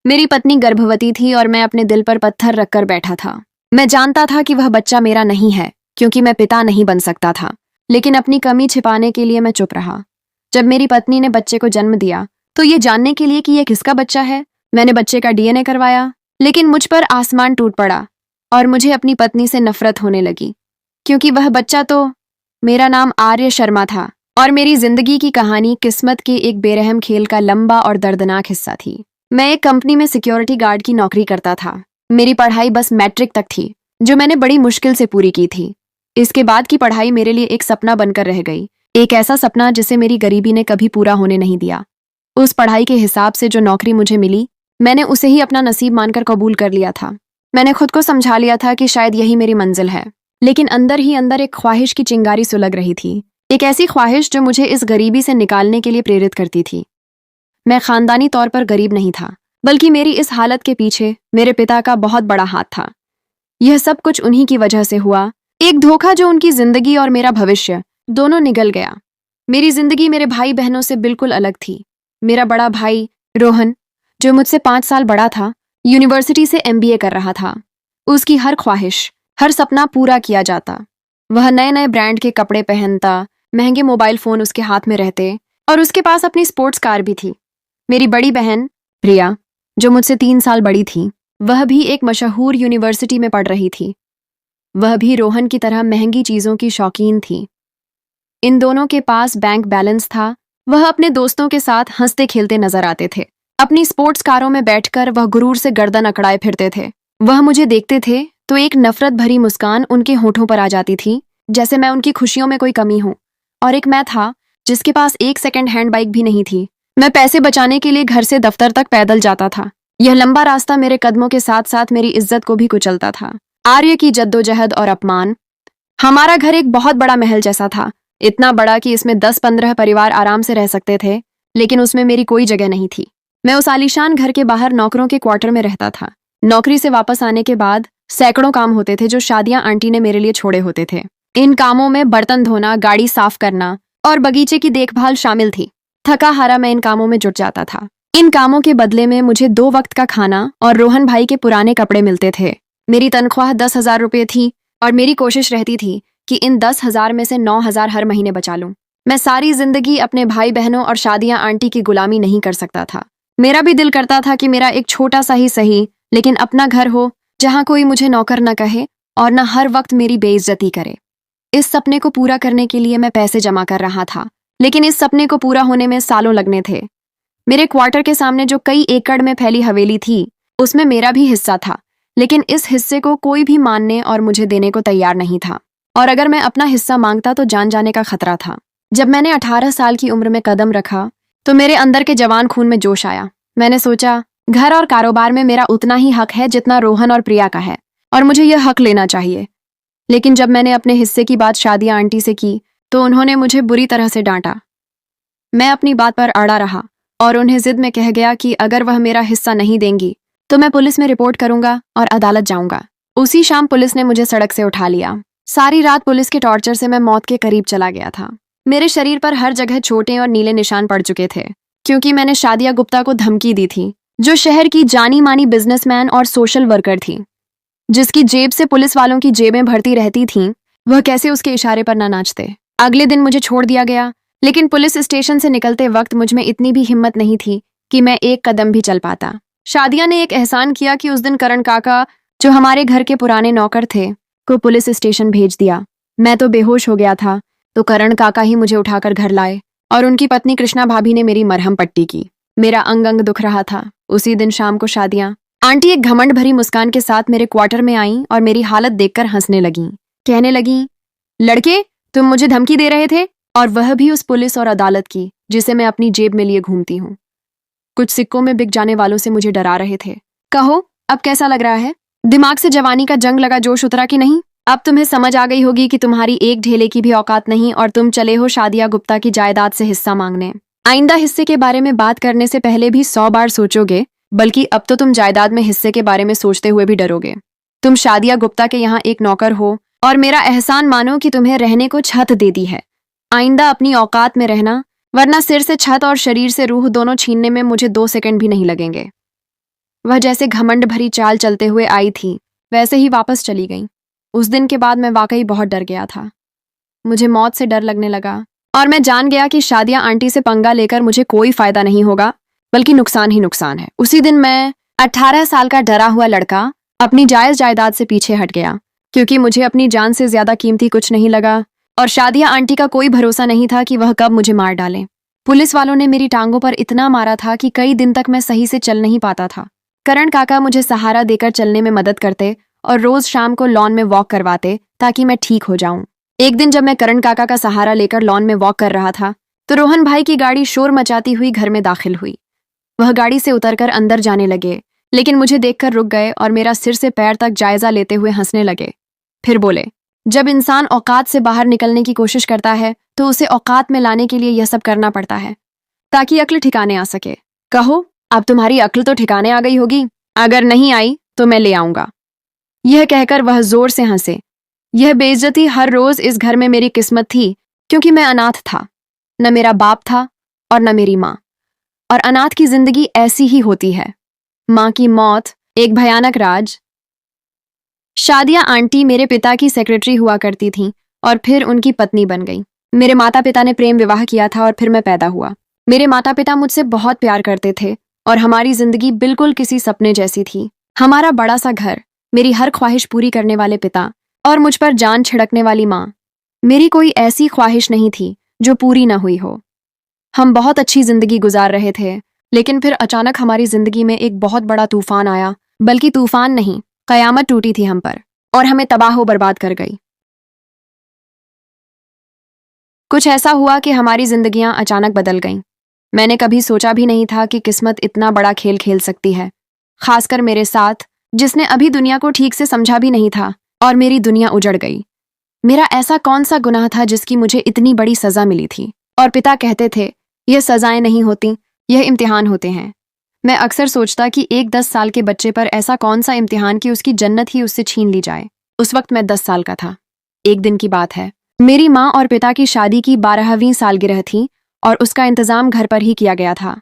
मेरी पत्नी गर्भवती थी और मैं अपने दिल पर पत्थर रखकर बैठा था। मैं जानता था कि वह बच्चा मेरा नहीं है, क्योंकि मैं पिता नहीं बन सकता था, लेकिन अपनी कमी छिपाने के लिए मैं चुप रहा। जब मेरी पत्नी ने बच्चे को जन्म दिया, तो ये जानने के लिए कि यह किसका बच्चा है, मैंने बच्चे का डीएनए करवाया। लेकिन मुझ पर आसमान टूट पड़ा और मुझे अपनी पत्नी से नफरत होने लगी, क्योंकि वह बच्चा तो मेरा नाम आर्य शर्मा था और मेरी जिंदगी की कहानी किस्मत के एक बेरहम खेल का लंबा और दर्दनाक हिस्सा थी। मैं एक कंपनी में सिक्योरिटी गार्ड की नौकरी करता था। मेरी पढ़ाई बस मैट्रिक तक थी, जो मैंने बड़ी मुश्किल से पूरी की थी। इसके बाद की पढ़ाई मेरे लिए एक सपना बनकर रह गई, एक ऐसा सपना जिसे मेरी गरीबी ने कभी पूरा होने नहीं दिया। उस पढ़ाई के हिसाब से जो नौकरी मुझे मिली, मैंने उसे ही अपना नसीब मानकर कबूल कर लिया था। मैंने खुद को समझा लिया था कि शायद यही मेरी मंजिल है, लेकिन अंदर ही अंदर एक ख्वाहिश की चिंगारी सुलग रही थी, एक ऐसी ख्वाहिश जो मुझे इस गरीबी से निकालने के लिए प्रेरित करती थी। मैं खानदानी तौर पर गरीब नहीं था, बल्कि मेरी इस हालत के पीछे मेरे पिता का बहुत बड़ा हाथ था। यह सब कुछ उन्हीं की वजह से हुआ, एक धोखा जो उनकी जिंदगी और मेरा भविष्य दोनों निगल गया। मेरी जिंदगी मेरे भाई बहनों से बिल्कुल अलग थी। मेरा बड़ा भाई रोहन, जो मुझसे 5 साल बड़ा था, यूनिवर्सिटी से एमबीए कर रहा था। उसकी हर ख्वाहिश, हर सपना पूरा किया जाता। वह नए नए ब्रांड के कपड़े पहनता, महंगे मोबाइल फोन उसके हाथ में रहते, और उसके पास अपनी स्पोर्ट्स कार भी थी। मेरी बड़ी बहन प्रिया, जो मुझसे 3 साल बड़ी थी, वह भी एक मशहूर यूनिवर्सिटी में पढ़ रही थी। वह भी रोहन की तरह महंगी चीजों की शौकीन थी। इन दोनों के पास बैंक बैलेंस था। वह अपने दोस्तों के साथ हंसते खेलते नजर आते थे। अपनी स्पोर्ट्स कारों में बैठकर वह गुरूर से गर्दन अकड़ाए फिरते थे। वह मुझे देखते थे तो एक नफरत भरी मुस्कान उनके होठों पर आ जाती थी, जैसे मैं उनकी खुशियों में कोई कमी हूं। और एक मैं था जिसके पास एक सेकंड हैंड बाइक भी नहीं थी। मैं पैसे बचाने के लिए घर से दफ्तर तक पैदल जाता था। यह लंबा रास्ता मेरे कदमों के साथ साथ मेरी इज्जत को भी कुचलता था। आर्य की जद्दोजहद और अपमान। हमारा घर एक बहुत बड़ा महल जैसा था, इतना बड़ा कि इसमें 10-15 परिवार आराम से रह सकते थे, लेकिन उसमें मेरी कोई जगह नहीं थी। मैं उस आलीशान घर के बाहर नौकरों के क्वार्टर में रहता था। नौकरी से वापस आने के बाद सैकड़ों काम होते थे जो शादियां आंटी ने मेरे लिए छोड़े होते थे। इन कामों में बर्तन धोना, गाड़ी साफ करना और बगीचे की देखभाल शामिल थी। थका हारा मैं इन कामों में जुट जाता था। इन कामों के बदले में मुझे 2 वक्त का खाना और रोहन भाई के पुराने कपड़े मिलते थे। मेरी तनख्वाह 10,000 रुपये थी और मेरी कोशिश रहती थी कि इन 10,000 में से 9,000 हर महीने बचा लूं। मैं सारी जिंदगी अपने भाई बहनों और शादियां आंटी की गुलामी नहीं कर सकता था। मेरा भी दिल करता था कि मेरा एक छोटा सा ही सही, लेकिन अपना घर हो, जहां कोई मुझे नौकर न कहे और न हर वक्त मेरी बेइज्जती करे। इस सपने को पूरा करने के लिए मैं पैसे जमा कर रहा था, लेकिन इस सपने को पूरा होने में सालों लगने थे। मेरे क्वार्टर के सामने जो कई एकड़ में फैली हवेली थी, उसमें मेरा भी हिस्सा था, लेकिन इस हिस्से को कोई भी मानने और मुझे देने को तैयार नहीं था। और अगर मैं अपना हिस्सा मांगता तो जान जाने का खतरा था। जब मैंने 18 साल की उम्र में कदम रखा, तो मेरे अंदर के जवान खून में जोश आया। मैंने सोचा, घर और कारोबार में मेरा उतना ही हक है जितना रोहन और प्रिया का है, और मुझे यह हक लेना चाहिए। लेकिन जब मैंने अपने हिस्से की बात शादिया आंटी से की, तो उन्होंने मुझे बुरी तरह से डांटा। मैं अपनी बात पर अड़ा रहा और उन्हें जिद में कह गया कि अगर वह मेरा हिस्सा नहीं देंगी तो मैं पुलिस में रिपोर्ट करूंगा और अदालत जाऊंगा। उसी शाम पुलिस ने मुझे सड़क से उठा लिया। सारी रात पुलिस के टॉर्चर से मैं मौत के करीब चला गया था। मेरे शरीर पर हर जगह छोटे और नीले निशान पड़ चुके थे, क्योंकि मैंने शादिया गुप्ता को धमकी दी थी, जो शहर की जानी मानी बिजनेसमैन और सोशल वर्कर थी, जिसकी जेब से पुलिस वालों की जेबें भरती रहती थीं। वह कैसे उसके इशारे पर न नाचते। अगले दिन मुझे छोड़ दिया गया, लेकिन पुलिस स्टेशन से निकलते वक्त मुझ में इतनी भी हिम्मत नहीं थी कि मैं एक कदम भी चल पाता। शादिया ने एक एहसान किया कि उस दिन करण काका, जो हमारे घर के पुराने नौकर थे, को पुलिस स्टेशन भेज दिया। मैं तो बेहोश हो गया था, तो करण काका ही मुझे उठाकर घर लाए और उनकी पत्नी कृष्णा भाभी ने मेरी मरहम पट्टी की। मेरा अंग अंग दुख रहा था। उसी दिन शाम को शादियां आंटी एक घमंड भरी मुस्कान के साथ मेरे क्वार्टर में आईं और मेरी हालत देखकर हंसने लगीं। कहने लगीं, लड़के, तुम मुझे धमकी दे रहे थे, और वह भी उस पुलिस और अदालत की जिसे मैं अपनी जेब में लिए घूमती हूँ। कुछ सिक्कों में बिक जाने वालों से मुझे डरा रहे थे। कहो, अब कैसा लग रहा है? दिमाग से जवानी का जंग लगा जोश उतरा कि नहीं? अब तुम्हें समझ आ गई होगी कि तुम्हारी एक ढेले की भी औकात नहीं और तुम चले हो शादिया गुप्ता की जायदाद से हिस्सा मांगने। आइंदा हिस्से के बारे में बात करने से पहले भी 100 बार सोचोगे, बल्कि अब तो तुम जायदाद में हिस्से के बारे में सोचते हुए भी डरोगे। तुम शादिया गुप्ता के यहाँ एक नौकर हो और मेरा एहसान मानो कि तुम्हें रहने को छत दे दी है। आइंदा अपनी औकात में रहना, वरना सिर से छत और शरीर से रूह दोनों छीनने में मुझे 2 सेकंड भी नहीं लगेंगे। वह जैसे घमंड भरी चाल चलते हुए आई थी वैसे ही वापस चली गई। उस दिन के बाद मैं वाकई बहुत डर गया था। मुझे मौत से डर लगने लगा और मैं जान गया कि शादिया आंटी से पंगा लेकर मुझे कोई फायदा नहीं होगा, बल्कि नुकसान ही नुकसान है। उसी दिन मैं 18 साल का डरा हुआ लड़का अपनी जायज जायदाद से पीछे हट गया, क्योंकि मुझे अपनी जान से ज्यादा कीमती कुछ नहीं लगा और शादिया आंटी का कोई भरोसा नहीं था कि वह कब मुझे मार डालें। पुलिस वालों ने मेरी टांगों पर इतना मारा था कि कई दिन तक मैं सही से चल नहीं पाता था। करण काका मुझे सहारा देकर चलने में मदद करते और रोज शाम को लॉन में वॉक करवाते ताकि मैं ठीक हो जाऊं। एक दिन जब मैं करण काका का सहारा लेकर लॉन में वॉक कर रहा था तो रोहन भाई की गाड़ी शोर मचाती हुई घर में दाखिल हुई। वह गाड़ी से उतरकर अंदर जाने लगे, लेकिन मुझे देखकर रुक गए और मेरा सिर से पैर तक जायजा लेते हुए हंसने लगे। फिर बोले, जब इंसान औकात से बाहर निकलने की कोशिश करता है तो उसे औकात में लाने के लिए यह सब करना पड़ता है ताकि अक्ल ठिकाने आ सके। कहो, अब तुम्हारी अक्ल तो ठिकाने आ गई होगी, अगर नहीं आई तो मैं ले आऊंगा। यह कहकर वह जोर से हंसे। यह बेइज्जती हर रोज इस घर में मेरी किस्मत थी, क्योंकि मैं अनाथ था। न मेरा बाप था और न मेरी माँ, और अनाथ की जिंदगी ऐसी ही होती है। माँ की मौत एक भयानक राज। शादिया आंटी मेरे पिता की सेक्रेटरी हुआ करती थीं और फिर उनकी पत्नी बन गई। मेरे माता पिता ने प्रेम विवाह किया था और फिर मैं पैदा हुआ। मेरे माता पिता मुझसे बहुत प्यार करते थे और हमारी जिंदगी बिल्कुल किसी सपने जैसी थी। हमारा बड़ा सा घर, मेरी हर ख्वाहिश पूरी करने वाले पिता और मुझ पर जान छिड़कने वाली माँ। मेरी कोई ऐसी ख्वाहिश नहीं थी जो पूरी न हुई हो। हम बहुत अच्छी जिंदगी गुजार रहे थे, लेकिन फिर अचानक हमारी जिंदगी में एक बहुत बड़ा तूफान आया। बल्कि तूफान नहीं, कयामत टूटी थी हम पर और हमें तबाह बर्बाद कर गई। कुछ ऐसा हुआ कि हमारी जिंदगियां अचानक बदल गईं। मैंने कभी सोचा भी नहीं था कि किस्मत इतना बड़ा खेल खेल सकती है, खासकर मेरे साथ, जिसने अभी दुनिया को ठीक से समझा भी नहीं था, और मेरी दुनिया उजड़ गई। मेरा ऐसा कौन सा गुनाह था जिसकी मुझे इतनी बड़ी सजा मिली थी? और पिता कहते थे, यह सजाएं नहीं होती, यह इम्तिहान होते हैं। मैं अक्सर सोचता कि एक 10 साल के बच्चे पर ऐसा कौन सा इम्तिहान कि उसकी जन्नत ही उससे छीन ली जाए। उस वक्त मैं 10 साल का था। एक दिन की बात है, मेरी माँ और पिता की शादी की 12वीं सालगिरह थी और उसका इंतजाम घर पर ही किया गया था।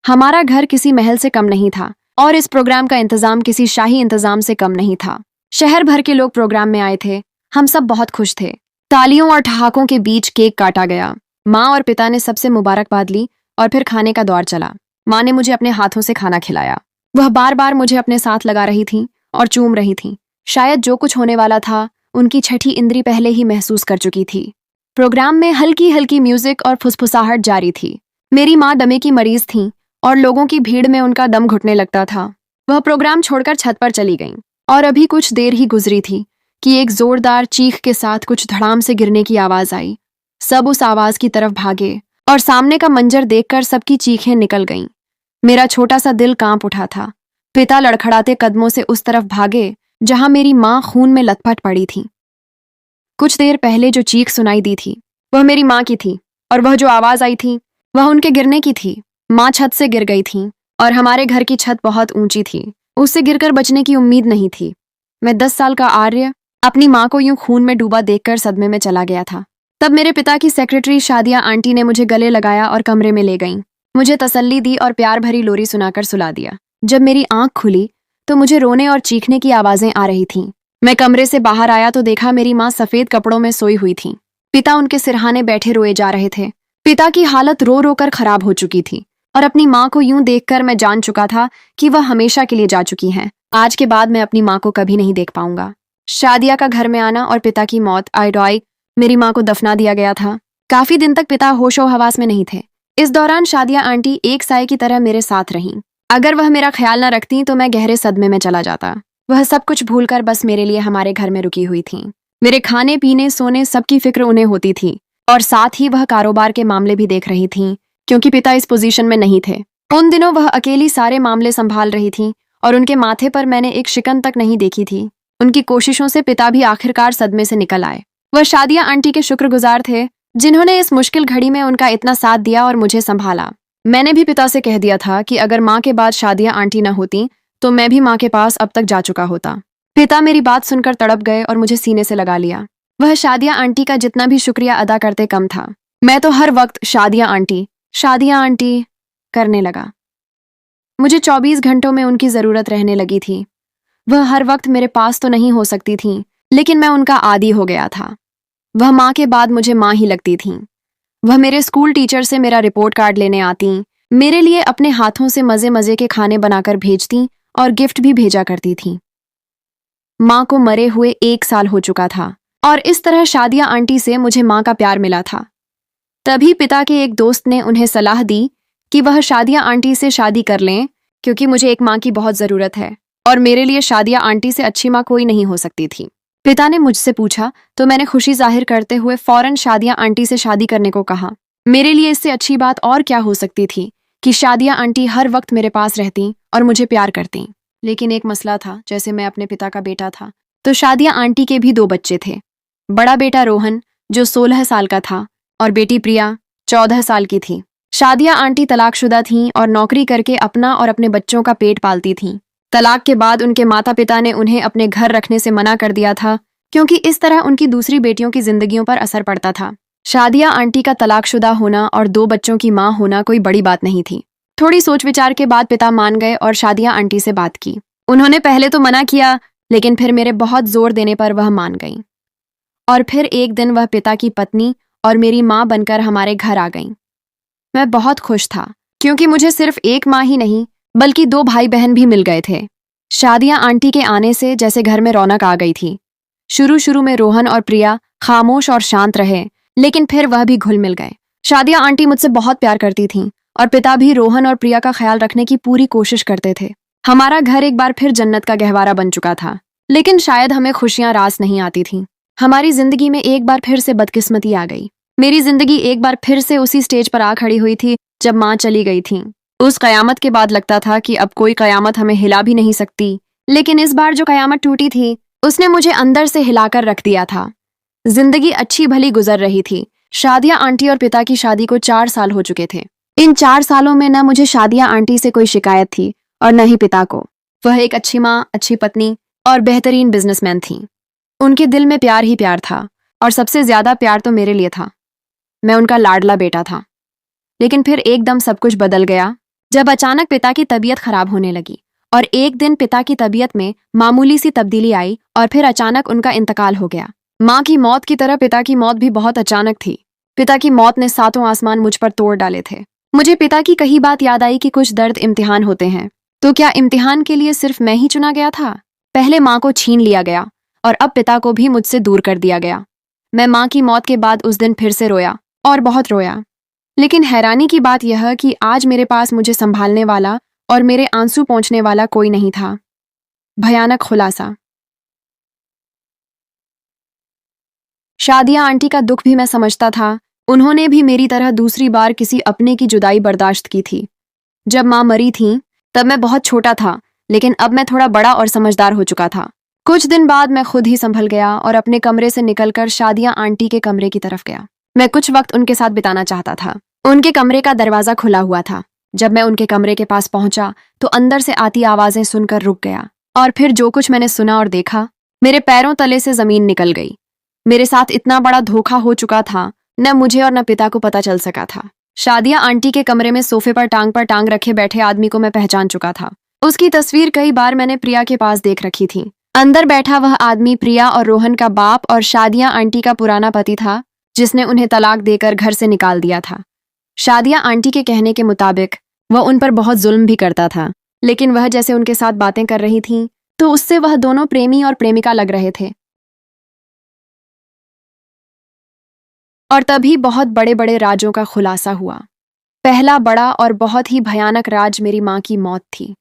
हमारा घर किसी महल से कम नहीं था और इस प्रोग्राम का इंतजाम किसी शाही इंतजाम से कम नहीं था। शहर भर के लोग प्रोग्राम में आए थे। हम सब बहुत खुश थे। तालियों और ठहाकों के बीच केक काटा गया। माँ और पिता ने सबसे मुबारकबाद ली और फिर खाने का दौर चला। माँ ने मुझे अपने हाथों से खाना खिलाया। वह बार बार मुझे अपने साथ लगा रही थी और चूम रही थी। शायद जो कुछ होने वाला था उनकी छठी इंद्री पहले ही महसूस कर चुकी थी। प्रोग्राम में हल्की हल्की म्यूजिक और फुसफुसाहट जारी थी। मेरी माँ दमे की मरीज थी और लोगों की भीड़ में उनका दम घुटने लगता था। वह प्रोग्राम छोड़कर छत पर चली गईं और अभी कुछ देर ही गुजरी थी कि एक जोरदार चीख के साथ कुछ धड़ाम से गिरने की आवाज आई। सब उस आवाज की तरफ भागे और सामने का मंजर देखकर सबकी चीखें निकल गईं। मेरा छोटा सा दिल कांप उठा था। पिता लड़खड़ाते कदमों से उस तरफ भागे जहां मेरी माँ खून में लथपथ पड़ी थी। कुछ देर पहले जो चीख सुनाई दी थी वह मेरी माँ की थी और वह जो आवाज आई थी वह उनके गिरने की थी। माँ छत से गिर गई थी और हमारे घर की छत बहुत ऊंची थी। उससे गिरकर बचने की उम्मीद नहीं थी। मैं 10 साल का आर्य अपनी माँ को यूं खून में डूबा देखकर सदमे में चला गया था। तब मेरे पिता की सेक्रेटरी शादिया आंटी ने मुझे गले लगाया और कमरे में ले गईं। मुझे तसल्ली दी और प्यार भरी लोरी सुनाकर सुला दिया। जब मेरी आंख खुली तो मुझे रोने और चीखने की आवाजें आ रही थीं। मैं कमरे से बाहर आया तो देखा मेरी माँ सफेद कपड़ों में सोई हुई थी। पिता उनके सिरहाने बैठे रोए जा रहे थे। पिता की हालत रो रो कर खराब हो चुकी थी और अपनी माँ को यूं देखकर मैं जान चुका था कि वह हमेशा के लिए जा चुकी हैं। आज के बाद मैं अपनी माँ को कभी नहीं देख पाऊंगा। शादिया का घर में आना और पिता की मौत, आइडॉय मेरी माँ को दफना दिया गया था। काफी दिन तक पिता होशो हवास में नहीं थे। इस दौरान शादिया आंटी एक साए की तरह मेरे साथ रहीं। अगर वह मेरा ख्याल न रखती तो मैं गहरे सदमे में चला जाता। वह सब कुछ भूलकर बस मेरे लिए हमारे घर में रुकी हुई थीं। मेरे खाने पीने सोने सबकी फिक्र उन्हें होती थी और साथ ही वह कारोबार के मामले भी देख रही थीं, क्योंकि पिता इस पोजीशन में नहीं थे। उन दिनों वह अकेली सारे मामले संभाल रही थीं और उनके माथे पर मैंने एक शिकन तक नहीं देखी थी। उनकी कोशिशों से पिता भी आखिरकार सदमे से निकल आए। वह शादिया आंटी के शुक्रगुजार थे जिन्होंने इस मुश्किल घड़ी में उनका इतना साथ दिया और मुझे संभाला। मैंने भी पिता से कह दिया था कि अगर माँ के बाद शादिया आंटी न होती तो मैं भी माँ के पास अब तक जा चुका होता। पिता मेरी बात सुनकर तड़प गए और मुझे सीने से लगा लिया। वह शादिया आंटी का जितना भी शुक्रिया अदा करते कम था। मैं तो हर वक्त शादिया आंटी करने लगा। मुझे 24 घंटों में उनकी ज़रूरत रहने लगी थी। वह हर वक्त मेरे पास तो नहीं हो सकती थीं, लेकिन मैं उनका आदी हो गया था। वह माँ के बाद मुझे माँ ही लगती थीं। वह मेरे स्कूल टीचर से मेरा रिपोर्ट कार्ड लेने आतीं, मेरे लिए अपने हाथों से मज़े मज़े के खाने बनाकर भेजतीं और गिफ्ट भी भेजा करती थीं। माँ को मरे हुए 1 साल हो चुका था और इस तरह शादिया आंटी से मुझे माँ का प्यार मिला था। तभी पिता के एक दोस्त ने उन्हें सलाह दी कि वह शादिया आंटी से शादी कर लें, क्योंकि मुझे एक माँ की बहुत ज़रूरत है और मेरे लिए शादिया आंटी से अच्छी माँ कोई नहीं हो सकती थी। पिता ने मुझसे पूछा तो मैंने खुशी जाहिर करते हुए फौरन शादिया आंटी से शादी करने को कहा। मेरे लिए इससे अच्छी बात और क्या हो सकती थी कि शादिया आंटी हर वक्त मेरे पास रहती और मुझे प्यार करती। लेकिन एक मसला था, जैसे मैं अपने पिता का बेटा था तो शादिया आंटी के भी 2 बच्चे थे। बड़ा बेटा रोहन जो 16 साल का था और बेटी प्रिया 14 साल की थी। शादिया आंटी तलाकशुदा थीं और नौकरी करके अपना और अपने बच्चों का पेट पालती थीं। तलाक के बाद उनके माता पिता ने उन्हें अपने घर रखने से मना कर दिया था, क्योंकि इस तरह उनकी दूसरी बेटियों की जिंदगियों पर असर पड़ता था। शादिया आंटी का तलाकशुदा होना और 2 बच्चों की माँ होना कोई बड़ी बात नहीं थी। थोड़ी सोच विचार के बाद पिता मान गए और शादिया आंटी से बात की। उन्होंने पहले तो मना किया, लेकिन फिर मेरे बहुत जोर देने पर वह मान गईं। और फिर एक दिन वह पिता की पत्नी और मेरी माँ बनकर हमारे घर आ गईं। मैं बहुत खुश था, क्योंकि मुझे सिर्फ एक माँ ही नहीं बल्कि 2 भाई बहन भी मिल गए थे। शादिया आंटी के आने से जैसे घर में रौनक आ गई थी। शुरू शुरू में रोहन और प्रिया खामोश और शांत रहे, लेकिन फिर वह भी घुल मिल गए। शादिया आंटी मुझसे बहुत प्यार करती थीं और पिता भी रोहन और प्रिया का ख्याल रखने की पूरी कोशिश करते थे। हमारा घर एक बार फिर जन्नत का गहवारा बन चुका था, लेकिन शायद हमें खुशियां रास नहीं आती थीं। हमारी जिंदगी में एक बार फिर से बदकिस्मती आ गई। मेरी जिंदगी एक बार फिर से उसी स्टेज पर आ खड़ी हुई थी जब माँ चली गई थी। उस कयामत के बाद लगता था कि अब कोई कयामत हमें हिला भी नहीं सकती, लेकिन इस बार जो कयामत टूटी थी उसने मुझे अंदर से हिलाकर रख दिया था। जिंदगी अच्छी भली गुजर रही थी। शादिया आंटी और पिता की शादी को 4 साल हो चुके थे। इन 4 सालों में न मुझे शादिया आंटी से कोई शिकायत थी और न ही पिता को। वह एक अच्छी माँ, अच्छी पत्नी और बेहतरीन बिजनेसमैन थी। उनके दिल में प्यार ही प्यार था और सबसे ज्यादा प्यार तो मेरे लिए था। मैं उनका लाडला बेटा था। लेकिन फिर एकदम सब कुछ बदल गया जब अचानक पिता की तबीयत खराब होने लगी। और एक दिन पिता की तबीयत में मामूली सी तब्दीली आई और फिर अचानक उनका इंतकाल हो गया। माँ की मौत की तरह पिता की मौत भी बहुत अचानक थी। पिता की मौत ने 7 आसमान मुझ पर तोड़ डाले थे। मुझे पिता की कही बात याद आई कि कुछ दर्द इम्तिहान होते हैं। तो क्या इम्तिहान के लिए सिर्फ मैं ही चुना गया था? पहले माँ को छीन लिया गया और अब पिता को भी मुझसे दूर कर दिया गया। मैं माँ की मौत के बाद उस दिन फिर से रोया और बहुत रोया। लेकिन हैरानी की बात यह कि आज मेरे पास मुझे संभालने वाला और मेरे आंसू पोंछने वाला कोई नहीं था। भयानक खुलासा। शादिया आंटी का दुख भी मैं समझता था। उन्होंने भी मेरी तरह दूसरी बार किसी अपने की जुदाई बर्दाश्त की थी। जब माँ मरी थी तब मैं बहुत छोटा था, लेकिन अब मैं थोड़ा बड़ा और समझदार हो चुका था। कुछ दिन बाद मैं खुद ही संभल गया और अपने कमरे से निकलकर शादिया आंटी के कमरे की तरफ गया। मैं कुछ वक्त उनके साथ बिताना चाहता था। उनके कमरे का दरवाजा खुला हुआ था। जब मैं उनके कमरे के पास पहुंचा तो अंदर से आती आवाजें सुनकर रुक गया। और फिर जो कुछ मैंने सुना और देखा, मेरे पैरों तले से जमीन निकल गई। मेरे साथ इतना बड़ा धोखा हो चुका था, न मुझे और न पिता को पता चल सका था। शादिया आंटी के कमरे में सोफे पर टांग रखे बैठे आदमी को मैं पहचान चुका था। उसकी तस्वीर कई बार मैंने प्रिया के पास देख रखी थी। अंदर बैठा वह आदमी प्रिया और रोहन का बाप और शादिया आंटी का पुराना पति था, जिसने उन्हें तलाक देकर घर से निकाल दिया था। शादिया आंटी के कहने के मुताबिक वह उन पर बहुत जुल्म भी करता था, लेकिन वह जैसे उनके साथ बातें कर रही थी तो उससे वह दोनों प्रेमी और प्रेमिका लग रहे थे। और तभी बहुत बड़े बड़े राजों का खुलासा हुआ। पहला बड़ा और बहुत ही भयानक राज मेरी माँ की मौत थी।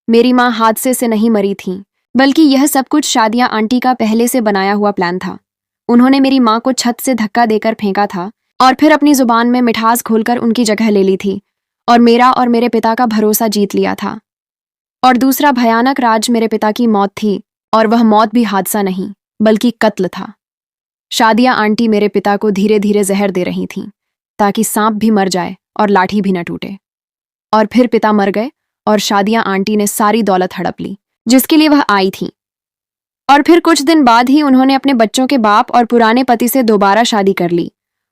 मेरी माँ हादसे से नहीं मरी थी, बल्कि यह सब कुछ शादिया आंटी का पहले से बनाया हुआ प्लान था। उन्होंने मेरी माँ को छत से धक्का देकर फेंका था और फिर अपनी जुबान में मिठास घोलकर उनकी जगह ले ली थी और मेरा और मेरे पिता का भरोसा जीत लिया था। और दूसरा भयानक राज मेरे पिता की मौत थी, और वह मौत भी हादसा नहीं बल्कि कत्ल था। शादिया आंटी मेरे पिता को धीरे धीरे जहर दे रही थीं, ताकि सांप भी मर जाए और लाठी भी न टूटे। और फिर पिता मर गए और शादिया आंटी ने सारी दौलत हड़प ली जिसके लिए वह आई थी। और फिर कुछ दिन बाद ही उन्होंने अपने बच्चों के बाप और पुराने पति से दोबारा शादी कर ली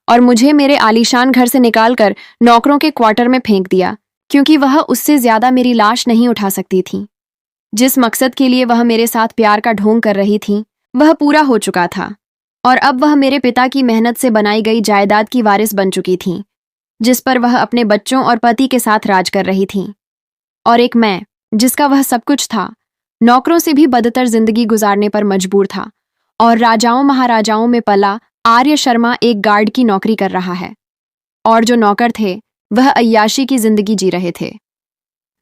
और मुझे मेरे आलीशान घर से निकालकर नौकरों के क्वार्टर में फेंक दिया, क्योंकि वह उससे ज्यादा मेरी लाश नहीं उठा सकती थी। जिस मकसद के लिए वह मेरे साथ प्यार का ढोंग कर रही थी वह पूरा हो चुका था, और अब वह मेरे पिता की मेहनत से बनाई गई जायदाद की वारिस बन चुकी थी, जिस पर वह अपने बच्चों और पति के साथ राज कर रही थी। और एक मैं, जिसका वह सब कुछ था, नौकरों से भी बदतर जिंदगी गुजारने पर मजबूर था, और राजाओं महाराजाओं में पला आर्य शर्मा एक गार्ड की नौकरी कर रहा है, और जो नौकर थे वह अय्याशी की जिंदगी जी रहे थे।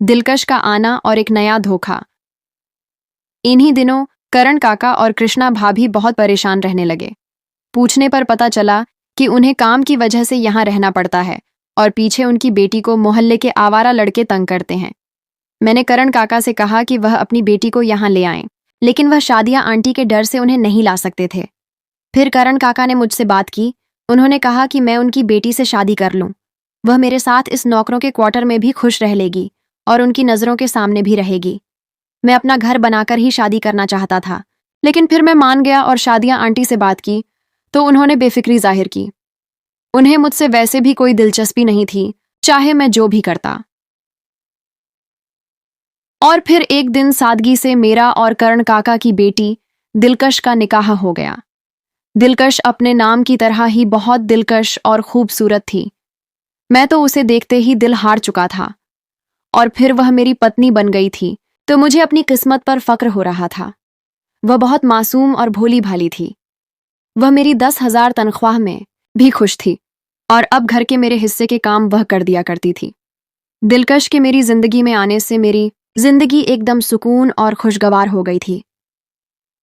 दिलकश का आना और एक नया धोखा। इन्हीं दिनों करण काका और कृष्णा भाभी बहुत परेशान रहने लगे। पूछने पर पता चला कि उन्हें काम की वजह से यहाँ रहना पड़ता है, और पीछे उनकी बेटी को मोहल्ले के आवारा लड़के तंग करते हैं। मैंने करण काका से कहा कि वह अपनी बेटी को यहाँ ले आएं, लेकिन वह शादिया आंटी के डर से उन्हें नहीं ला सकते थे। फिर करण काका ने मुझसे बात की। उन्होंने कहा कि मैं उनकी बेटी से शादी कर लूं। वह मेरे साथ इस नौकरों के क्वार्टर में भी खुश रह लेगी और उनकी नज़रों के सामने भी रहेगी। मैं अपना घर बनाकर ही शादी करना चाहता था, लेकिन फिर मैं मान गया और शादिया आंटी से बात की तो उन्होंने बेफिक्री जाहिर की। उन्हें मुझसे वैसे भी कोई दिलचस्पी नहीं थी, चाहे मैं जो भी करता। और फिर एक दिन सादगी से मेरा और करण काका की बेटी दिलकश का निकाह हो गया। दिलकश अपने नाम की तरह ही बहुत दिलकश और खूबसूरत थी। मैं तो उसे देखते ही दिल हार चुका था, और फिर वह मेरी पत्नी बन गई थी तो मुझे अपनी किस्मत पर फक्र हो रहा था। वह बहुत मासूम और भोली भाली थी। वह मेरी 10,000 तनख्वाह में भी खुश थी, और अब घर के मेरे हिस्से के काम वह कर दिया करती थी। दिलकश के मेरी जिंदगी में आने से मेरी जिंदगी एकदम सुकून और खुशगवार हो गई थी।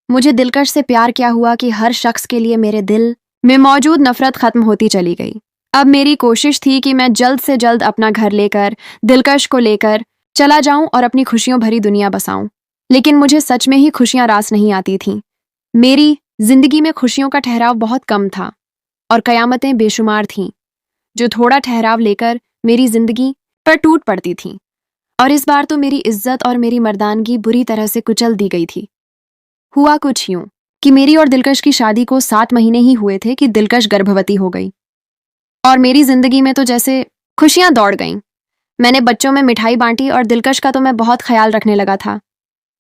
मुझे दिलकश से प्यार क्या हुआ कि हर शख्स के लिए मेरे दिल में मौजूद नफरत खत्म होती चली गई। अब मेरी कोशिश थी कि मैं जल्द से जल्द अपना घर लेकर दिलकश को लेकर चला जाऊं और अपनी खुशियों भरी दुनिया बसाऊं। लेकिन मुझे सच में ही खुशियां रास नहीं आती थीं। मेरी जिंदगी में खुशियों का ठहराव बहुत कम था, और कयामतें बेशुमार थीं जो थोड़ा ठहराव लेकर मेरी जिंदगी पर टूट पड़ती थीं। और इस बार तो मेरी इज्जत और मेरी मर्दानगी बुरी तरह से कुचल दी गई थी। हुआ कुछ यूं कि मेरी और दिलकश की शादी को 7 महीने ही हुए थे कि दिलकश गर्भवती हो गई, और मेरी जिंदगी में तो जैसे खुशियां दौड़ गईं। मैंने बच्चों में मिठाई बांटी, और दिलकश का तो मैं बहुत ख्याल रखने लगा था।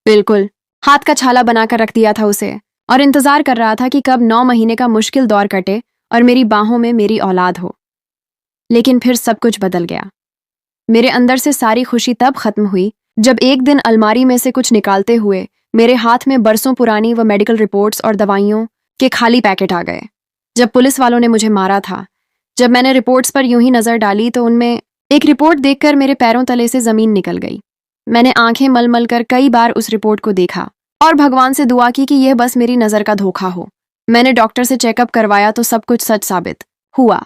बिल्कुल हाथ का छाला बनाकर रख दिया था उसे, और इंतजार कर रहा था कि कब 9 महीने का मुश्किल दौर कटे और मेरी बाहों में मेरी औलाद हो। लेकिन फिर सब कुछ बदल गया। मेरे अंदर से सारी खुशी तब खत्म हुई जब एक दिन अलमारी में से कुछ निकालते हुए मेरे हाथ में बरसों पुरानी व मेडिकल रिपोर्ट्स और दवाइयों के खाली पैकेट आ गए। जब पुलिस वालों ने मुझे मारा था, जब मैंने रिपोर्ट्स पर यूं ही नजर डाली तो उनमें एक रिपोर्ट देखकर मेरे पैरों तले से जमीन निकल गई। मैंने आंखें मल कर कई बार उस रिपोर्ट को देखा और भगवान से दुआ की कि यह बस मेरी नजर का धोखा हो। मैंने डॉक्टर से चेकअप करवाया तो सब कुछ सच साबित हुआ।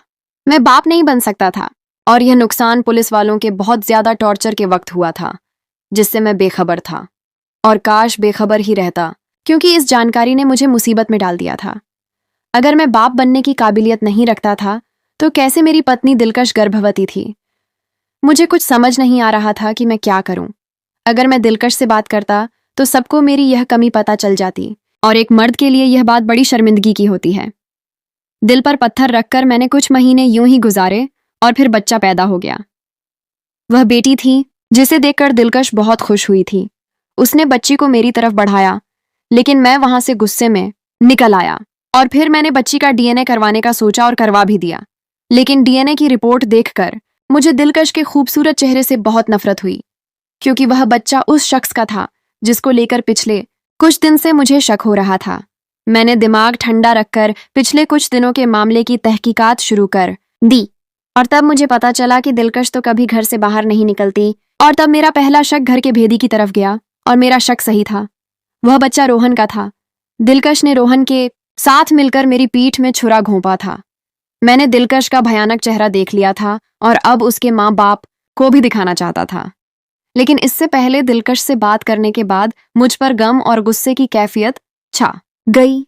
मैं बाप नहीं बन सकता था, और यह नुकसान पुलिस वालों के बहुत ज्यादा टॉर्चर के वक्त हुआ था, जिससे मैं बेखबर था। और काश बेखबर ही रहता, क्योंकि इस जानकारी ने मुझे मुसीबत में डाल दिया था। अगर मैं बाप बनने की काबिलियत नहीं रखता था तो कैसे मेरी पत्नी दिलकश गर्भवती थी? मुझे कुछ समझ नहीं आ रहा था कि मैं क्या करूं। अगर मैं दिलकश से बात करता तो सबको मेरी यह कमी पता चल जाती, और एक मर्द के लिए यह बात बड़ी शर्मिंदगी की होती है। दिल पर पत्थर रखकर मैंने कुछ महीने यूं ही गुजारे, और फिर बच्चा पैदा हो गया। वह बेटी थी जिसे देखकर दिलकश बहुत खुश हुई थी। उसने बच्ची को मेरी तरफ बढ़ाया, लेकिन मैं वहां से गुस्से में निकल आया, और फिर मैंने बच्ची का डीएनए करवाने का सोचा और करवा भी दिया। लेकिन डीएनए की रिपोर्ट देखकर मुझे दिलकश के खूबसूरत चेहरे से बहुत नफरत हुई, क्योंकि वह बच्चा उस शख्स का था जिसको लेकर पिछले कुछ दिन से मुझे शक हो रहा था। मैंने दिमाग ठंडा रखकर पिछले कुछ दिनों के मामले की तहकीकात शुरू कर दी, और तब मुझे पता चला कि दिलकश तो कभी घर से बाहर नहीं निकलती। और तब मेरा पहला शक घर के भेदी की तरफ गया, और मेरा शक सही था। वह बच्चा रोहन का था। दिलकश ने रोहन के साथ मिलकर मेरी पीठ में छुरा घोंपा था। मैंने दिलकश का भयानक चेहरा देख लिया था, और अब उसके माँ बाप को भी दिखाना चाहता था। लेकिन इससे पहले दिलकश से बात करने के बाद मुझ पर गम और गुस्से की कैफियत छा गई।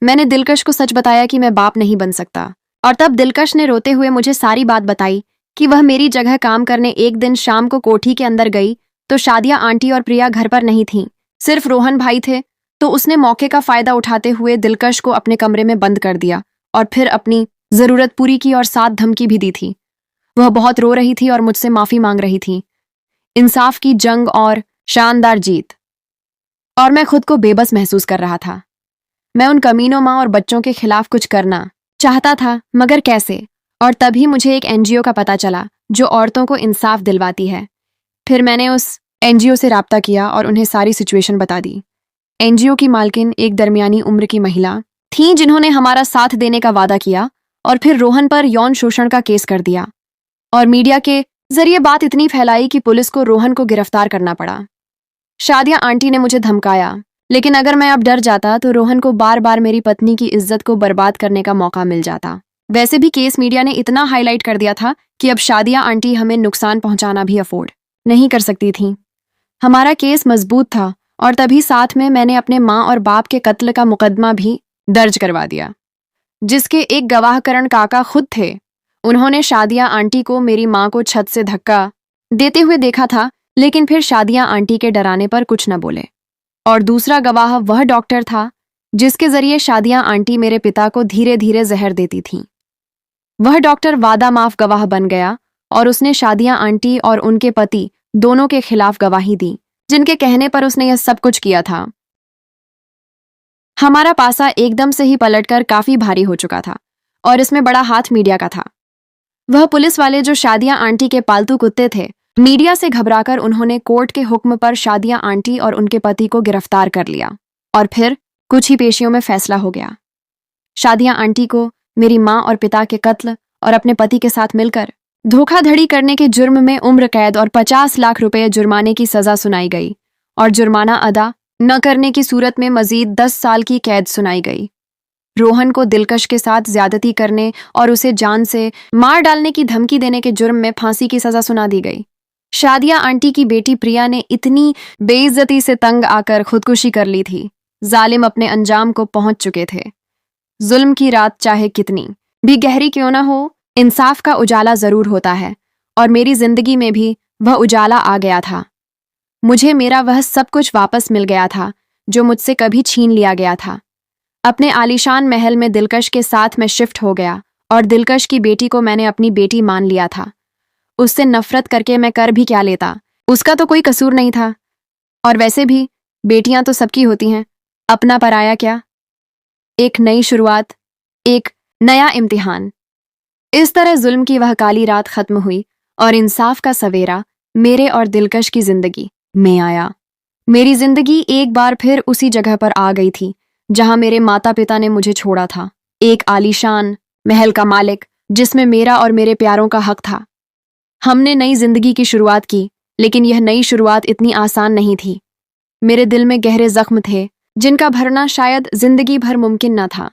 मैंने दिलकश को सच बताया कि मैं बाप नहीं बन सकता, और तब दिलकश ने रोते हुए मुझे सारी बात बताई कि वह मेरी जगह काम करने एक दिन शाम को कोठी के अंदर गई तो शादिया आंटी और प्रिया घर पर नहीं थीं, सिर्फ रोहन भाई थे। तो उसने मौके का फायदा उठाते हुए दिलकश को अपने कमरे में बंद कर दिया, और फिर अपनी जरूरत पूरी की और साथ धमकी भी दी थी। वह बहुत रो रही थी और मुझसे माफी मांग रही थी, इंसाफ की जंग और शानदार जीत। और मैं खुद को बेबस महसूस कर रहा था। मैं उन कमीनों माँ और बच्चों के खिलाफ कुछ करना चाहता था, मगर कैसे? और तभी मुझे एक एनजीओ का पता चला जो औरतों को इंसाफ दिलवाती है। फिर मैंने उस एनजीओ से राब्ता किया और उन्हें सारी सिचुएशन बता दी। एनजीओ की मालकिन एक दरमियानी उम्र की महिला थी जिन्होंने हमारा साथ देने का वादा किया और फिर रोहन पर यौन शोषण का केस कर दिया। और मीडिया के जरिए बात इतनी फैलाई कि पुलिस को रोहन को गिरफ्तार करना पड़ा। शादिया आंटी ने मुझे धमकाया, लेकिन अगर मैं अब डर जाता तो रोहन को बार बार मेरी पत्नी की इज्जत को बर्बाद करने का मौका मिल जाता। वैसे भी केस मीडिया ने इतना हाईलाइट कर दिया था कि अब शादिया आंटी हमें नुकसान पहुंचाना भी अफोर्ड नहीं कर सकती थी। हमारा केस मजबूत था और तभी साथ में मैंने अपने माँ और बाप के कत्ल का मुकदमा भी दर्ज करवा दिया, जिसके एक गवाह करण काका खुद थे। उन्होंने शादिया आंटी को मेरी माँ को छत से धक्का देते हुए देखा था, लेकिन फिर शादिया आंटी के डराने पर कुछ न बोले। और दूसरा गवाह वह डॉक्टर था जिसके जरिए शादिया आंटी मेरे पिता को धीरे धीरे जहर देती थी। वह डॉक्टर वादा माफ गवाह बन गया और उसने शादिया आंटी और उनके पति दोनों के खिलाफ गवाही दी, जिनके कहने पर उसने यह सब कुछ किया था। हमारा पासा एकदम से ही पलटकर काफी भारी हो चुका था और इसमें बड़ा हाथ मीडिया का था। वह पुलिस वाले जो शादिया आंटी के पालतू कुत्ते थे, मीडिया से घबराकर उन्होंने कोर्ट के हुक्म पर शादिया आंटी और उनके पति को गिरफ्तार कर लिया और फिर कुछ ही पेशियों में फैसला हो गया। शादिया आंटी को मेरी माँ और पिता के कत्ल और अपने पति के साथ मिलकर धोखाधड़ी करने के जुर्म में उम्र कैद और 50 लाख रुपए जुर्माने की सजा सुनाई गई और जुर्माना अदा न करने की सूरत में मजीद 10 साल की कैद सुनाई गई। रोहन को दिलकश के साथ ज्यादती करने और उसे जान से मार डालने की धमकी देने के जुर्म में फांसी की सजा सुना दी गई। शादिया आंटी की बेटी प्रिया ने इतनी बेइज्जती से तंग आकर खुदकुशी कर ली थी। जालिम अपने अंजाम को पहुंच चुके थे। जुल्म की रात चाहे कितनी भी गहरी क्यों ना हो, इंसाफ का उजाला जरूर होता है और मेरी जिंदगी में भी वह उजाला आ गया था। मुझे मेरा वह सब कुछ वापस मिल गया था जो मुझसे कभी छीन लिया गया था। अपने आलीशान महल में दिलकश के साथ मैं शिफ्ट हो गया और दिलकश की बेटी को मैंने अपनी बेटी मान लिया था। उससे नफरत करके मैं कर भी क्या लेता, उसका तो कोई कसूर नहीं था। और वैसे भी बेटियां तो सबकी होती हैं, अपना पराया क्या। एक नई शुरुआत, एक नया इम्तिहान। इस तरह जुल्म की वह काली रात खत्म हुई और इंसाफ का सवेरा मेरे और दिलकश की जिंदगी में आया। मेरी जिंदगी एक बार फिर उसी जगह पर आ गई थी जहां मेरे माता पिता ने मुझे छोड़ा था, एक आलीशान महल का मालिक जिसमें मेरा और मेरे प्यारों का हक था। हमने नई जिंदगी की शुरुआत की, लेकिन यह नई शुरुआत इतनी आसान नहीं थी। मेरे दिल में गहरे जख्म थे जिनका भरना शायद जिंदगी भर मुमकिन न था।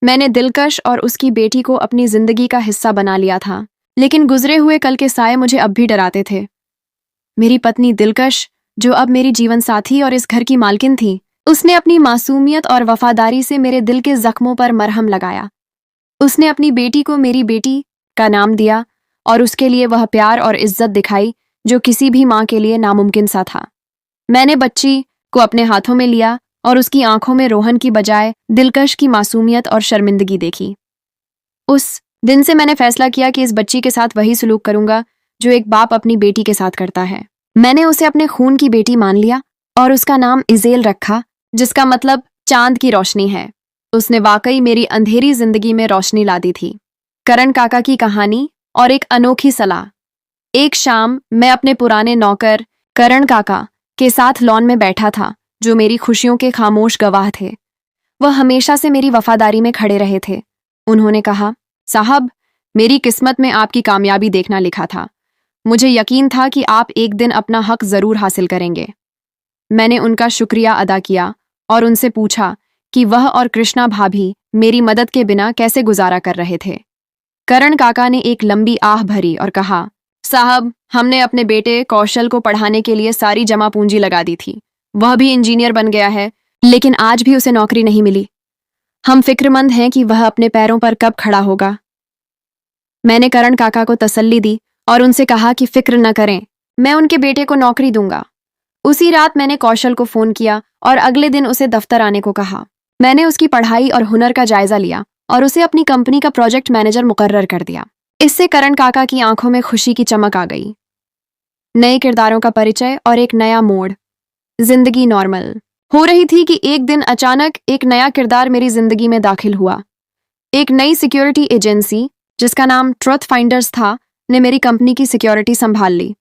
मैंने दिलकश और उसकी बेटी को अपनी जिंदगी का हिस्सा बना लिया था, लेकिन गुजरे हुए कल के साए मुझे अब भी डराते थे। मेरी पत्नी दिलकश, जो अब मेरी जीवन साथी और इस घर की मालकिन थी, उसने अपनी मासूमियत और वफादारी से मेरे दिल के जख्मों पर मरहम लगाया। उसने अपनी बेटी को मेरी बेटी का नाम दिया और उसके लिए वह प्यार और इज्जत दिखाई जो किसी भी माँ के लिए नामुमकिन सा था। मैंने बच्ची को अपने हाथों में लिया और उसकी आंखों में रोहन की बजाय दिलकश की मासूमियत और शर्मिंदगी देखी। उस दिन से मैंने फैसला किया कि इस बच्ची के साथ वही सलूक करूंगा जो एक बाप अपनी बेटी के साथ करता है। मैंने उसे अपने खून की बेटी मान लिया और उसका नाम इजेल रखा, जिसका मतलब चांद की रोशनी है। उसने वाकई मेरी अंधेरी जिंदगी में रोशनी ला दी थी। करण काका की कहानी और एक अनोखी सलाह। एक शाम मैं अपने पुराने नौकर करण काका के साथ लॉन में बैठा था, जो मेरी खुशियों के खामोश गवाह थे। वह हमेशा से मेरी वफादारी में खड़े रहे थे। उन्होंने कहा, साहब, मेरी किस्मत में आपकी कामयाबी देखना लिखा था। मुझे यकीन था कि आप एक दिन अपना हक जरूर हासिल करेंगे। मैंने उनका शुक्रिया अदा किया और उनसे पूछा कि वह और कृष्णा भाभी मेरी मदद के बिना कैसे गुजारा कर रहे थे। करण काका ने एक लंबी आह भरी और कहा, साहब, हमने अपने बेटे कौशल को पढ़ाने के लिए सारी जमा पूंजी लगा दी थी। वह भी इंजीनियर बन गया है, लेकिन आज भी उसे नौकरी नहीं मिली। हम फिक्रमंद हैं कि वह अपने पैरों पर कब खड़ा होगा। मैंने करण काका को तसल्ली दी और उनसे कहा कि फिक्र न करें, मैं उनके बेटे को नौकरी दूंगा। उसी रात मैंने कौशल को फोन किया और अगले दिन उसे दफ्तर आने को कहा। मैंने उसकी पढ़ाई और हुनर का जायजा लिया और उसे अपनी कंपनी का प्रोजेक्ट मैनेजर मुकर्रर कर दिया। इससे करण काका की आंखों में खुशी की चमक आ गई। नए किरदारों का परिचय और एक नया मोड़। जिंदगी नॉर्मल हो रही थी कि एक दिन अचानक एक नया किरदार मेरी जिंदगी में दाखिल हुआ। एक नई सिक्योरिटी एजेंसी जिसका नाम ट्रुथ फाइंडर्स था ने मेरी कंपनी की सिक्योरिटी संभाल ली।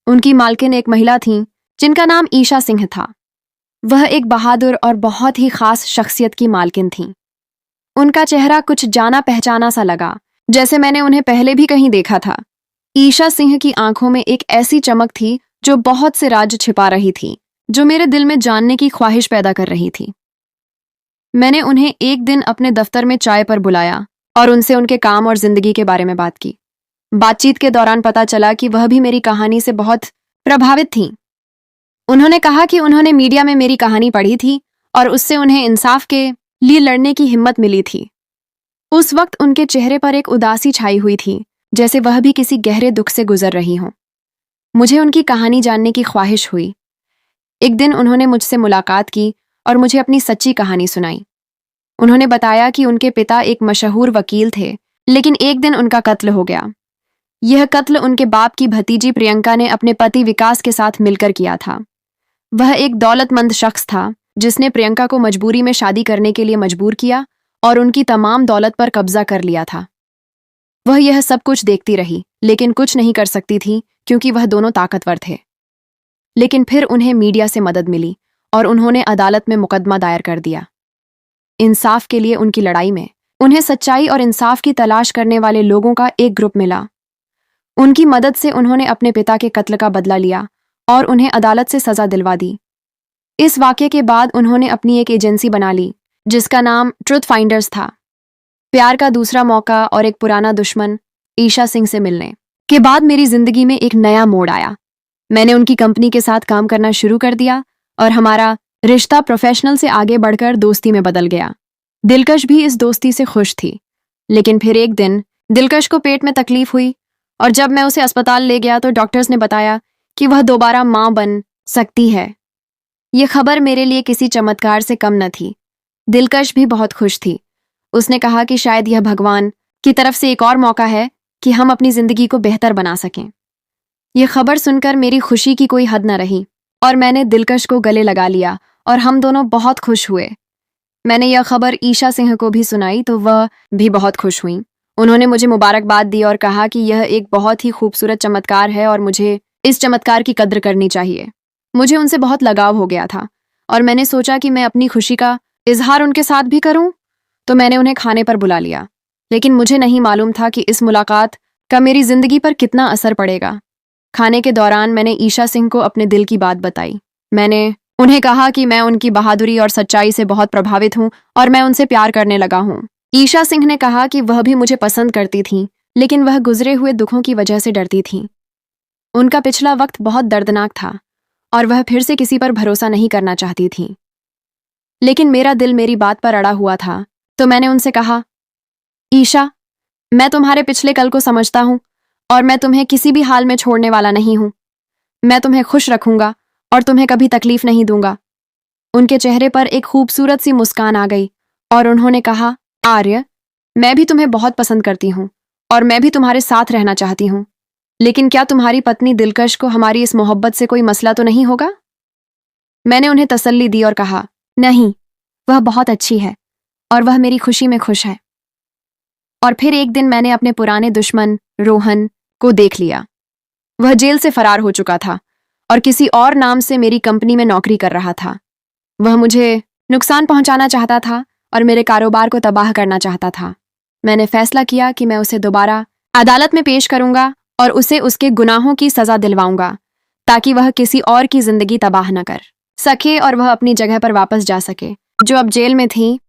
उनकी मालकिन एक महिला थीं जिनका नाम ईशा सिंह था। वह एक बहादुर और बहुत ही खास शख्सियत की मालकिन थीं। उनका चेहरा कुछ जाना पहचाना सा लगा, जैसे मैंने उन्हें पहले भी कहीं देखा था। ईशा सिंह की आंखों में एक ऐसी चमक थी जो बहुत से राज छिपा रही थी, जो मेरे दिल में जानने की ख्वाहिश पैदा कर रही थी। मैंने उन्हें एक दिन अपने दफ्तर में चाय पर बुलाया और उनसे उनके काम और जिंदगी के बारे में बात की। बातचीत के दौरान पता चला कि वह भी मेरी कहानी से बहुत प्रभावित थीं। उन्होंने कहा कि उन्होंने मीडिया में मेरी कहानी पढ़ी थी और उससे उन्हें इंसाफ के लिए लड़ने की हिम्मत मिली थी। उस वक्त उनके चेहरे पर एक उदासी छाई हुई थी, जैसे वह भी किसी गहरे दुख से गुजर रही हों। मुझे उनकी कहानी जानने की ख्वाहिश हुई। एक दिन उन्होंने मुझसे मुलाकात की और मुझे अपनी सच्ची कहानी सुनाई। उन्होंने बताया कि उनके पिता एक मशहूर वकील थे, लेकिन एक दिन उनका कत्ल हो गया। यह कत्ल उनके बाप की भतीजी प्रियंका ने अपने पति विकास के साथ मिलकर किया था। वह एक दौलतमंद शख्स था जिसने प्रियंका को मजबूरी में शादी करने के लिए मजबूर किया और उनकी तमाम दौलत पर कब्जा कर लिया था। वह यह सब कुछ देखती रही, लेकिन कुछ नहीं कर सकती थी क्योंकि वह दोनों ताकतवर थे। लेकिन फिर उन्हें मीडिया से मदद मिली और उन्होंने अदालत में मुकदमा दायर कर दिया। इंसाफ के लिए उनकी लड़ाई में उन्हें सच्चाई और इंसाफ की तलाश करने वाले लोगों का एक ग्रुप मिला। उनकी मदद से उन्होंने अपने पिता के कत्ल का बदला लिया और उन्हें अदालत से सजा दिलवा दी। इस वाक़ये के बाद उन्होंने अपनी एक एजेंसी बना ली जिसका नाम ट्रुथ फाइंडर्स था। प्यार का दूसरा मौका और एक पुराना दुश्मन ईशा सिंह से मिलने के बाद मेरी जिंदगी में एक नया मोड़ आया। मैंने उनकी कंपनी के साथ काम करना शुरू कर दिया और हमारा रिश्ता प्रोफेशनल से आगे बढ़कर दोस्ती में बदल गया। दिलकश भी इस दोस्ती से खुश थी, लेकिन फिर एक दिन दिलकश को पेट में तकलीफ हुई और जब मैं उसे अस्पताल ले गया तो डॉक्टर्स ने बताया कि वह दोबारा मां बन सकती है। यह खबर मेरे लिए किसी चमत्कार से कम न थी। दिलकश भी बहुत खुश थी। उसने कहा कि शायद यह भगवान की तरफ से एक और मौका है कि हम अपनी जिंदगी को बेहतर बना सकें। यह खबर सुनकर मेरी खुशी की कोई हद न रही और मैंने दिलकश को गले लगा लिया और हम दोनों बहुत खुश हुए। मैंने यह खबर ईशा सिंह को भी सुनाई तो वह भी बहुत खुश हुई। उन्होंने मुझे मुबारकबाद दी और कहा कि यह एक बहुत ही खूबसूरत चमत्कार है और मुझे इस चमत्कार की कद्र करनी चाहिए। मुझे उनसे बहुत लगाव हो गया था और मैंने सोचा कि मैं अपनी खुशी का इजहार उनके साथ भी करूं, तो मैंने उन्हें खाने पर बुला लिया। लेकिन मुझे नहीं मालूम था कि इस मुलाकात का मेरी जिंदगी पर कितना असर पड़ेगा। खाने के दौरान मैंने ईशा सिंह को अपने दिल की बात बताई। मैंने उन्हें कहा कि मैं उनकी बहादुरी और सच्चाई से बहुत प्रभावित हूं और मैं उनसे प्यार करने लगा हूं। ईशा सिंह ने कहा कि वह भी मुझे पसंद करती थीं, लेकिन वह गुजरे हुए दुखों की वजह से डरती थीं। उनका पिछला वक्त बहुत दर्दनाक था और वह फिर से किसी पर भरोसा नहीं करना चाहती थीं। लेकिन मेरा दिल मेरी बात पर अड़ा हुआ था, तो मैंने उनसे कहा, ईशा, मैं तुम्हारे पिछले कल को समझता हूं और मैं तुम्हें किसी भी हाल में छोड़ने वाला नहीं हूं। मैं तुम्हें खुश रखूंगा और तुम्हें कभी तकलीफ नहीं दूंगा। उनके चेहरे पर एक खूबसूरत सी मुस्कान आ गई और उन्होंने कहा, आर्य, मैं भी तुम्हें बहुत पसंद करती हूँ और मैं भी तुम्हारे साथ रहना चाहती हूँ। लेकिन क्या तुम्हारी पत्नी दिलकश को हमारी इस मोहब्बत से कोई मसला तो नहीं होगा? मैंने उन्हें तसल्ली दी और कहा, नहीं, वह बहुत अच्छी है और वह मेरी खुशी में खुश है। और फिर एक दिन मैंने अपने पुराने दुश्मन रोहन को देख लिया। वह जेल से फरार हो चुका था और किसी और नाम से मेरी कंपनी में नौकरी कर रहा था। वह मुझे नुकसान पहुंचाना चाहता था और मेरे कारोबार को तबाह करना चाहता था। मैंने फैसला किया कि मैं उसे दोबारा अदालत में पेश करूंगा और उसे उसके गुनाहों की सजा दिलवाऊंगा, ताकि वह किसी और की जिंदगी तबाह न कर सके और वह अपनी जगह पर वापस जा सके, जो अब जेल में थी।